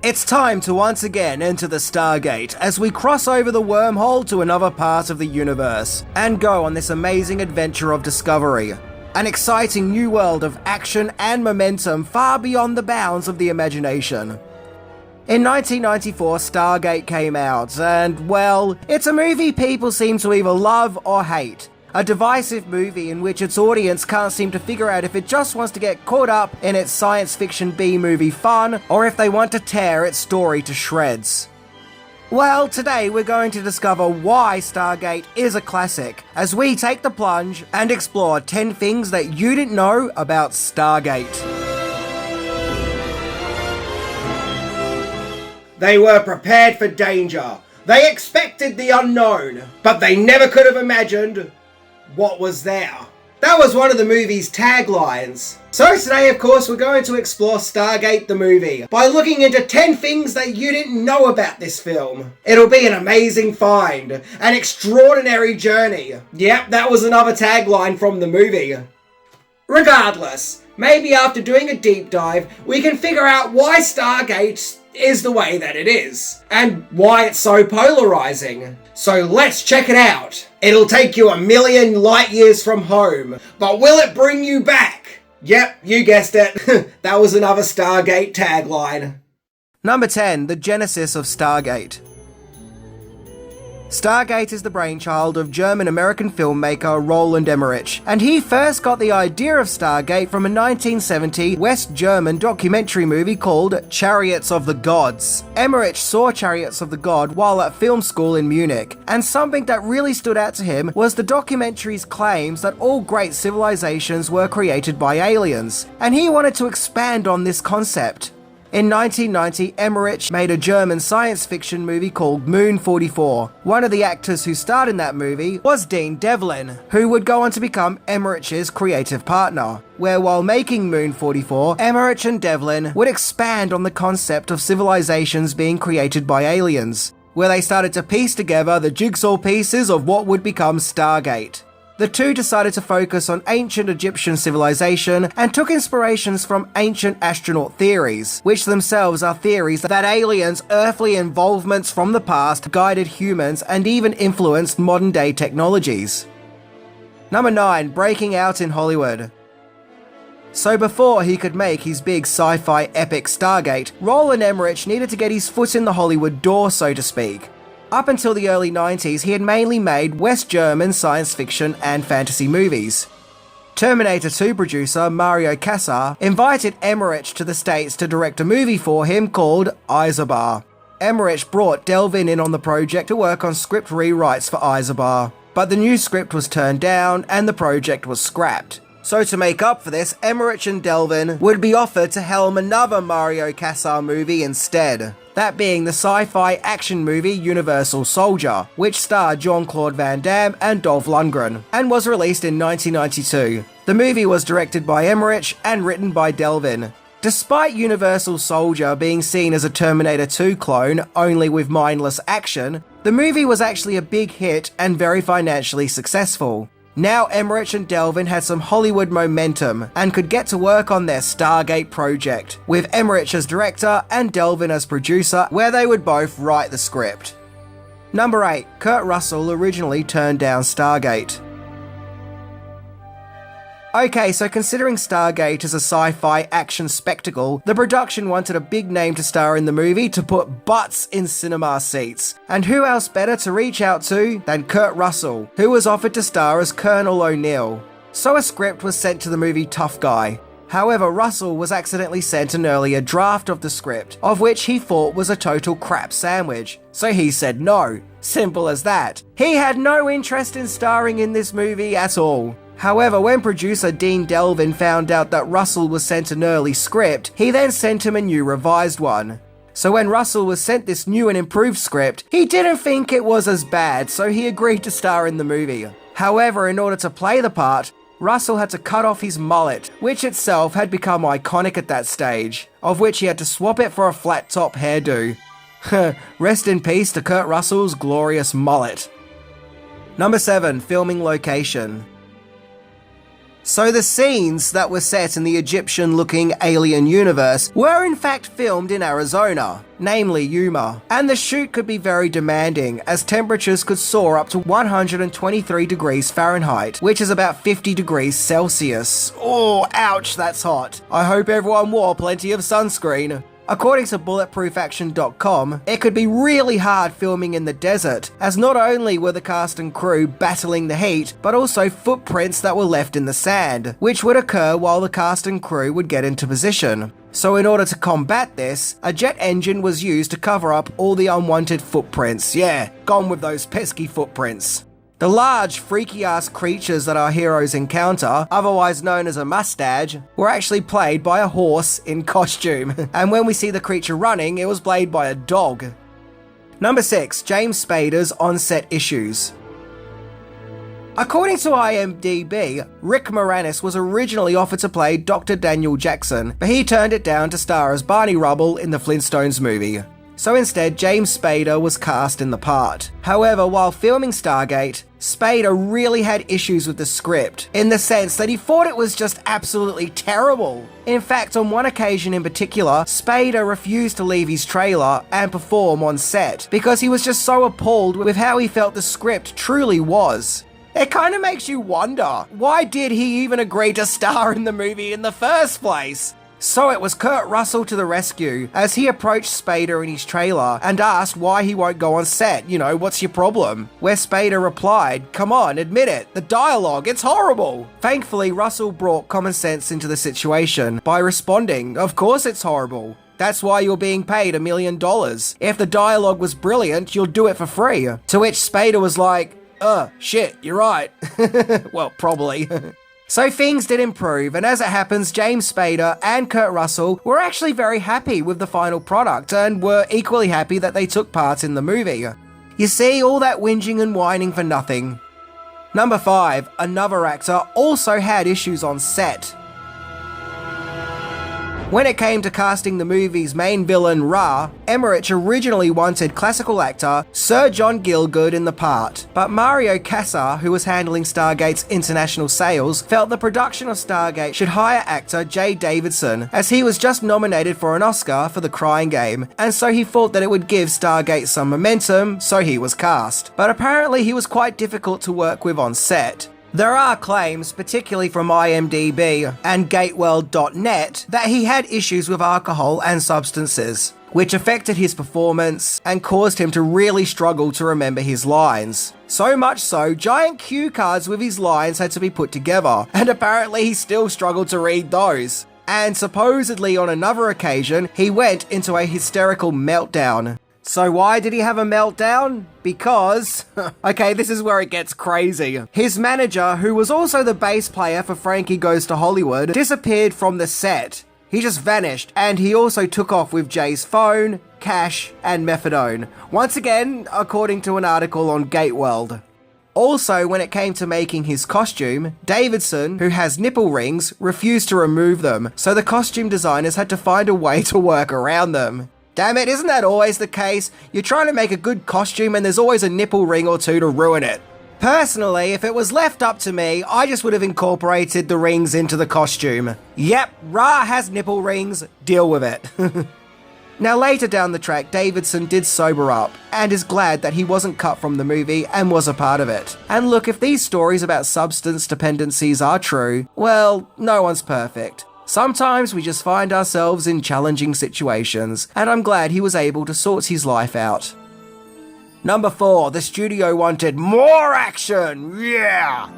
It's time to once again enter the Stargate as we cross over the wormhole to another part of the universe and go on this amazing adventure of discovery. An exciting new world of action and momentum far beyond the bounds of the imagination. In 1994, Stargate came out, and well, it's a movie people seem to either love or hate. A divisive movie in which its audience can't seem to figure out if it just wants to get caught up in its science fiction B-movie fun, or if they want to tear its story to shreds. Well, today we're going to discover why Stargate is a classic, as we take the plunge and explore 10 things that you didn't know about Stargate. They were prepared for danger. They expected the unknown, but they never could have imagined what was there. That was one of the movie's taglines. So today, of course, we're going to explore Stargate the movie by looking into 10 things that you didn't know about this film. It'll be an amazing find, an extraordinary journey. Yep, that was another tagline from the movie. Regardless, maybe after doing a deep dive, we can figure out why Stargate is the way that it is, and why it's so polarizing. So let's check it out. It'll take you 1,000,000 light years from home, but will it bring you back? Yep, you guessed it. That was another Stargate tagline. Number 10, the genesis of Stargate. Stargate is the brainchild of German-American filmmaker Roland Emmerich, and he first got the idea of Stargate from a 1970 West German documentary movie called Chariots of the Gods. Emmerich saw Chariots of the God while at film school in Munich, and something that really stood out to him was the documentary's claims that all great civilizations were created by aliens, and he wanted to expand on this concept. In 1990, Emmerich made a German science fiction movie called Moon 44. One of the actors who starred in that movie was Dean Devlin, who would go on to become Emmerich's creative partner, where while making Moon 44, Emmerich and Devlin would expand on the concept of civilizations being created by aliens, where they started to piece together the jigsaw pieces of what would become Stargate. The two decided to focus on ancient Egyptian civilization and took inspirations from ancient astronaut theories, which themselves are theories that aliens' earthly involvements from the past guided humans and even influenced modern-day technologies. Number 9, breaking out in Hollywood. So before he could make his big sci-fi epic Stargate, Roland Emmerich needed to get his foot in the Hollywood door, so to speak. Up until the early 90s, he had mainly made West German science fiction and fantasy movies. Terminator 2 producer Mario Kassar invited Emmerich to the States to direct a movie for him called Eisenbar. Emmerich brought Delvin in on the project to work on script rewrites for Eisenbar, but the new script was turned down and the project was scrapped. So to make up for this, Emmerich and Delvin would be offered to helm another Mario Kassar movie instead. That being the sci-fi action movie Universal Soldier, which starred Jean-Claude Van Damme and Dolph Lundgren, and was released in 1992. The movie was directed by Emmerich and written by Delvin. Despite Universal Soldier being seen as a Terminator 2 clone, only with mindless action, the movie was actually a big hit and very financially successful. Now Emmerich and Delvin had some Hollywood momentum and could get to work on their Stargate project, with Emmerich as director and Delvin as producer, where they would both write the script. Number 8, Kurt Russell originally turned down Stargate. Okay, so considering Stargate is a sci-fi action spectacle, the production wanted a big name to star in the movie to put butts in cinema seats. And who else better to reach out to than Kurt Russell, who was offered to star as Colonel O'Neill. So a script was sent to the movie Tough Guy. However, Russell was accidentally sent an earlier draft of the script, of which he thought was a total crap sandwich. So he said no. Simple as that. He had no interest in starring in this movie at all. However, when producer Dean Delvin found out that Russell was sent an early script, he then sent him a new revised one. So when Russell was sent this new and improved script, he didn't think it was as bad, so he agreed to star in the movie. However, in order to play the part, Russell had to cut off his mullet, which itself had become iconic at that stage, of which he had to swap it for a flat top hairdo. Rest in peace to Kurt Russell's glorious mullet. Number 7, filming location. So the scenes that were set in the Egyptian-looking alien universe were in fact filmed in Arizona, namely Yuma, and the shoot could be very demanding as temperatures could soar up to 123 degrees Fahrenheit, which is about 50 degrees Celsius. Oh, ouch, that's hot. I hope everyone wore plenty of sunscreen. According to bulletproofaction.com, it could be really hard filming in the desert, as not only were the cast and crew battling the heat, but also footprints that were left in the sand, which would occur while the cast and crew would get into position. So in order to combat this, a jet engine was used to cover up all the unwanted footprints. Yeah, gone with those pesky footprints. The large, freaky-ass creatures that our heroes encounter, otherwise known as a mustache, were actually played by a horse in costume. And when we see the creature running, it was played by a dog. Number 6. James Spader's on-set issues. According to IMDb, Rick Moranis was originally offered to play Dr. Daniel Jackson, but he turned it down to star as Barney Rubble in the Flintstones movie. So instead, James Spader was cast in the part. However, while filming Stargate, Spader really had issues with the script, in the sense that he thought it was just absolutely terrible. In fact, on one occasion in particular, Spader refused to leave his trailer and perform on set, because he was just so appalled with how he felt the script truly was. It kind of makes you wonder, why did he even agree to star in the movie in the first place? So it was Kurt Russell to the rescue as he approached Spader in his trailer and asked why he won't go on set, what's your problem? Where Spader replied, come on, admit it, the dialogue, it's horrible. Thankfully, Russell brought common sense into the situation by responding, of course it's horrible. That's why you're being paid $1 million. If the dialogue was brilliant, you'll do it for free. To which Spader was like, shit, you're right. Well, probably. So things did improve, and as it happens, James Spader and Kurt Russell were actually very happy with the final product and were equally happy that they took part in the movie. You see, all that whinging and whining for nothing. Number 5. Another actor also had issues on set. When it came to casting the movie's main villain, Ra, Emmerich originally wanted classical actor Sir John Gielgud in the part, but Mario Kassar, who was handling Stargate's international sales, felt the production of Stargate should hire actor Davidson, as he was just nominated for an Oscar for The Crying Game, and so he thought that it would give Stargate some momentum, so he was cast. But apparently he was quite difficult to work with on set. There are claims, particularly from IMDb and Gatewell.net, that he had issues with alcohol and substances, which affected his performance and caused him to really struggle to remember his lines. So much so, giant cue cards with his lines had to be put together, and apparently he still struggled to read those. And supposedly on another occasion, he went into a hysterical meltdown. So why did he have a meltdown? Because, okay, this is where it gets crazy. His manager, who was also the bass player for Frankie Goes to Hollywood, disappeared from the set. He just vanished, and he also took off with Jay's phone, cash, and methadone. Once again, according to an article on Gatewell. Also, when it came to making his costume, Davidson, who has nipple rings, refused to remove them, so the costume designers had to find a way to work around them. Damn it, isn't that always the case? You're trying to make a good costume and there's always a nipple ring or two to ruin it. Personally, if it was left up to me, I just would have incorporated the rings into the costume. Yep, Ra has nipple rings, deal with it. Now later down the track, Davidson did sober up, and is glad that he wasn't cut from the movie and was a part of it. And look, if these stories about substance dependencies are true, well, no one's perfect. Sometimes we just find ourselves in challenging situations, and I'm glad he was able to sort his life out. Number 4, the studio wanted more action, yeah!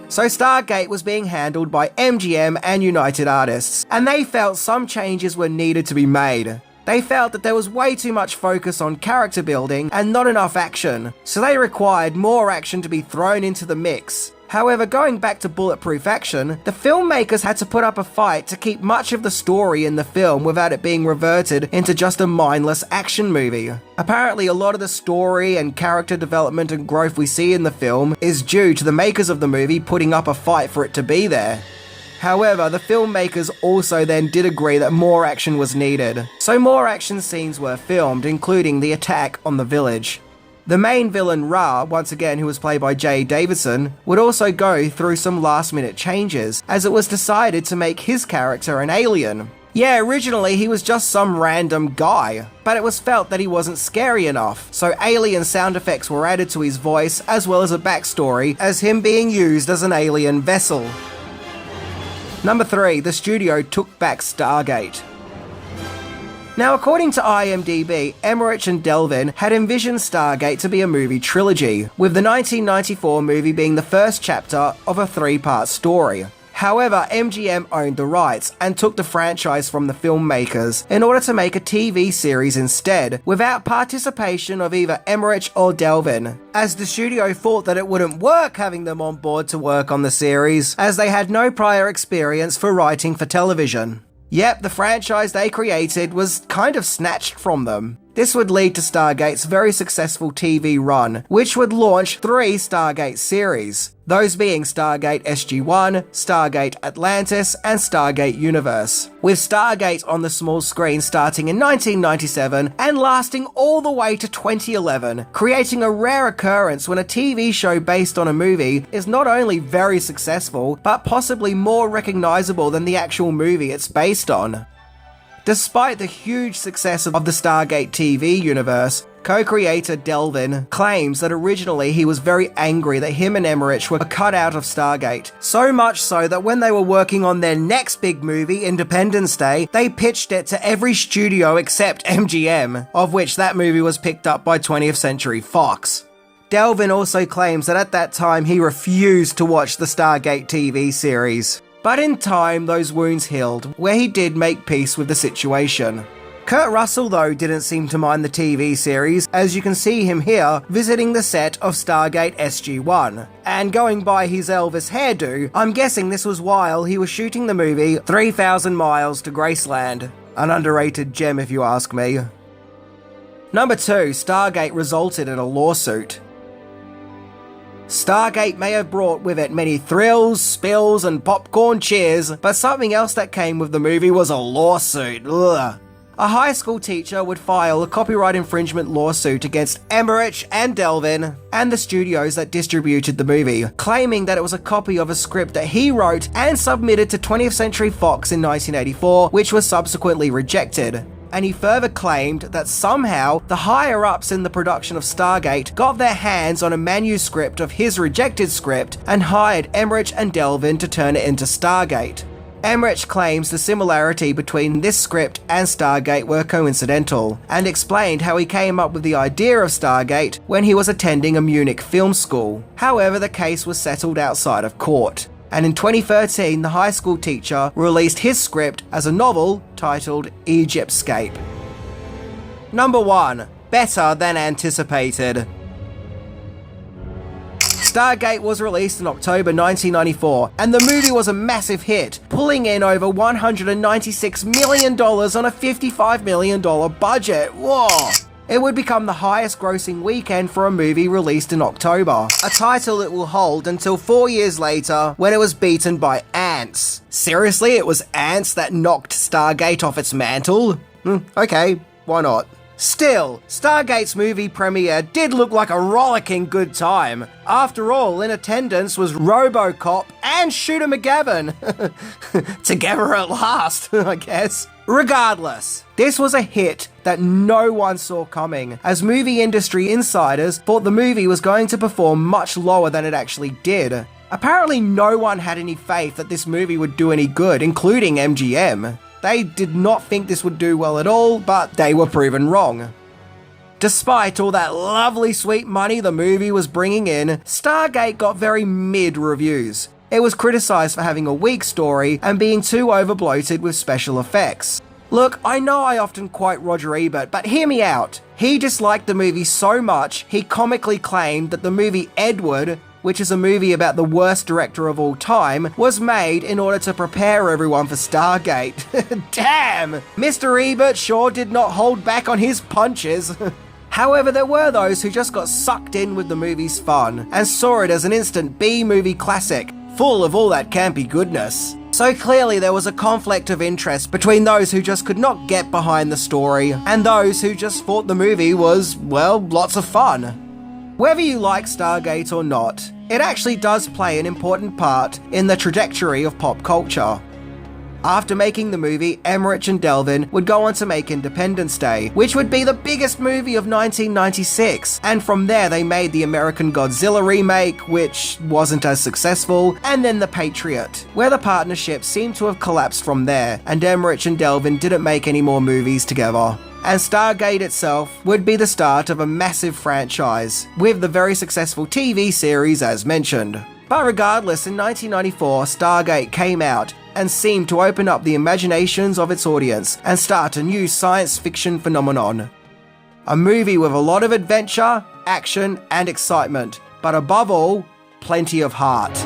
So Stargate was being handled by MGM and United Artists, and they felt some changes were needed to be made. They felt that there was way too much focus on character building and not enough action, so they required more action to be thrown into the mix. However, going back to Bulletproof Action, the filmmakers had to put up a fight to keep much of the story in the film without it being reverted into just a mindless action movie. Apparently, a lot of the story and character development and growth we see in the film is due to the makers of the movie putting up a fight for it to be there. However, the filmmakers also then did agree that more action was needed, so more action scenes were filmed, including the attack on the village. The main villain Ra, once again who was played by Davidson, would also go through some last minute changes, as it was decided to make his character an alien. Yeah, originally he was just some random guy, but it was felt that he wasn't scary enough, so alien sound effects were added to his voice, as well as a backstory as him being used as an alien vessel. Number 3, the studio took back Stargate. Now, according to IMDb, Emmerich and Delvin had envisioned Stargate to be a movie trilogy, with the 1994 movie being the first chapter of a 3-part story. However, MGM owned the rights and took the franchise from the filmmakers in order to make a TV series instead, without participation of either Emmerich or Delvin, as the studio thought that it wouldn't work having them on board to work on the series, as they had no prior experience for writing for television. Yep, the franchise they created was kind of snatched from them. This would lead to Stargate's very successful TV run, which would launch 3 Stargate series, those being Stargate SG-1, Stargate Atlantis, and Stargate Universe, with Stargate on the small screen starting in 1997 and lasting all the way to 2011, creating a rare occurrence when a TV show based on a movie is not only very successful, but possibly more recognizable than the actual movie it's based on. Despite the huge success of the Stargate TV universe, co-creator Delvin claims that originally he was very angry that him and Emmerich were cut out of Stargate. So much so that when they were working on their next big movie, Independence Day, they pitched it to every studio except MGM, of which that movie was picked up by 20th Century Fox. Delvin also claims that at that time he refused to watch the Stargate TV series. But in time, those wounds healed, where he did make peace with the situation. Kurt Russell, though, didn't seem to mind the TV series, as you can see him here visiting the set of Stargate SG-1. And going by his Elvis hairdo, I'm guessing this was while he was shooting the movie 3,000 Miles to Graceland. An underrated gem if you ask me. Number 2, Stargate resulted in a lawsuit. Stargate may have brought with it many thrills, spills, and popcorn cheers, but something else that came with the movie was a lawsuit. Ugh. A high school teacher would file a copyright infringement lawsuit against Emmerich and Delvin and the studios that distributed the movie, claiming that it was a copy of a script that he wrote and submitted to 20th Century Fox in 1984, which was subsequently rejected. And he further claimed that somehow the higher-ups in the production of Stargate got their hands on a manuscript of his rejected script and hired Emmerich and Delvin to turn it into Stargate. Emmerich claims the similarity between this script and Stargate were coincidental, and explained how he came up with the idea of Stargate when he was attending a Munich film school. However, the case was settled outside of court. And in 2013, the high school teacher released his script as a novel titled Egyptscape. Number 1. Better than anticipated. Stargate was released in October 1994, and the movie was a massive hit, pulling in over $196 million on a $55 million budget. Whoa! It would become the highest grossing weekend for a movie released in October, a title it will hold until 4 years later when it was beaten by Ants. Seriously, it was Ants that knocked Stargate off its mantle? Okay, why not? Still, Stargate's movie premiere did look like a rollicking good time. After all, in attendance was RoboCop and Shooter McGavin. Together at last, I guess. Regardless, this was a hit that no one saw coming, as movie industry insiders thought the movie was going to perform much lower than it actually did. Apparently no one had any faith that this movie would do any good, including MGM. They did not think this would do well at all, but they were proven wrong. Despite all that lovely sweet money the movie was bringing in, Stargate got very mid reviews. It was criticised for having a weak story and being too overbloated with special effects. Look, I know I often quote Roger Ebert, but hear me out. He disliked the movie so much, he comically claimed that the movie Edward, which is a movie about the worst director of all time, was made in order to prepare everyone for Stargate. Damn! Mr. Ebert sure did not hold back on his punches. However, there were those who just got sucked in with the movie's fun and saw it as an instant B-movie classic, full of all that campy goodness. So clearly there was a conflict of interest between those who just could not get behind the story and those who just thought the movie was, well, lots of fun. Whether you like Stargate or not, it actually does play an important part in the trajectory of pop culture. After making the movie, Emmerich and Delvin would go on to make Independence Day, which would be the biggest movie of 1996, and from there they made the American Godzilla remake, which wasn't as successful, and then The Patriot, where the partnership seemed to have collapsed from there, and Emmerich and Delvin didn't make any more movies together. And Stargate itself would be the start of a massive franchise, with the very successful TV series as mentioned. But regardless, in 1994, Stargate came out and seemed to open up the imaginations of its audience and start a new science fiction phenomenon. A movie with a lot of adventure, action, and excitement, but above all, plenty of heart.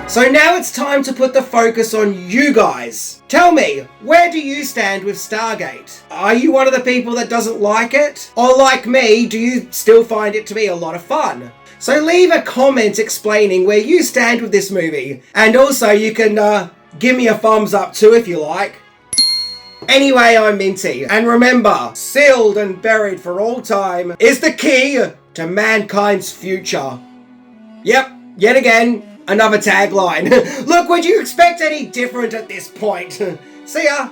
So now it's time to put the focus on you guys. Tell me, where do you stand with Stargate? Are you one of the people that doesn't like it? Or like me, do you still find it to be a lot of fun? So leave a comment explaining where you stand with this movie. And also you can give me a thumbs up too if you like. Anyway, I'm Minty. And remember, sealed and buried for all time is the key to mankind's future. Yep, yet again. Another tagline. Look, would you expect any different at this point? See ya!